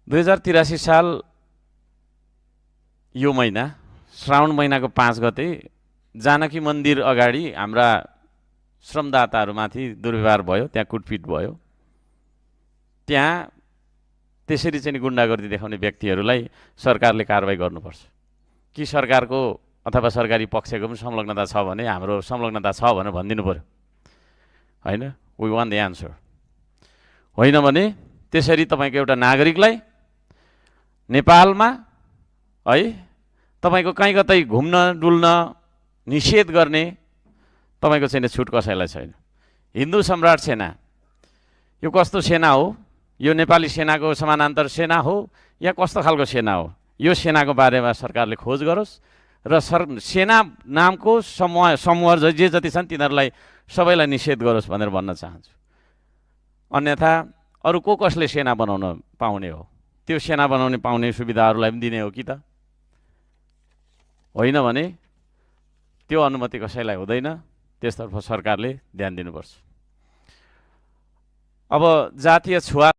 2083 साल यो महिना श्रावण महिनाको 5 गते जानकी मन्दिर अगाडि हाम्रा श्रमदाताहरूमाथि दुर्व्यवहार भयो, त्यहाँ कुटपिट भयो। त्यहाँ त्यसरी चाहिँ गुण्डागर्दी देखाउने व्यक्तिहरूलाई सरकारले कारबाही गर्नुपर्छ कि सरकारको अथवा सरकारी पक्षको पनि संलग्नता छ भने हाम्रो संलग्नता छ भनेर भनिदिनु पर्यो, होइन? We want the answer. होइन भने त्यसरी तपाईँको एउटा नागरिकलाई नेपालमा है तपाईँको कहीँ कतै घुम्न डुल्न निषेध गर्ने तपाईँको चाहिँ छुट कसैलाई छैन। हिन्दू सम्राट सेना यो कस्तो सेना हो? यो नेपाली सेनाको समानान्तर सेना हो या कस्तो खालको सेना हो? यो सेनाको बारेमा सरकारले खोज गरोस् र सेना नामको समूह जे जति छन् तिनीहरूलाई सबैलाई निषेध गरोस् भनेर भन्न चाहन्छु। अन्यथा अरू कसले सेना बनाउन पाउने हो? त्यो सेना बनाउने पाउने सुविधाहरूलाई पनि दिने हो कि त? होइन भने त्यो अनुमति कसैलाई हुँदैन। त्यसतर्फ सरकारले ध्यान दिनुपर्छ। अब जातीय छुवा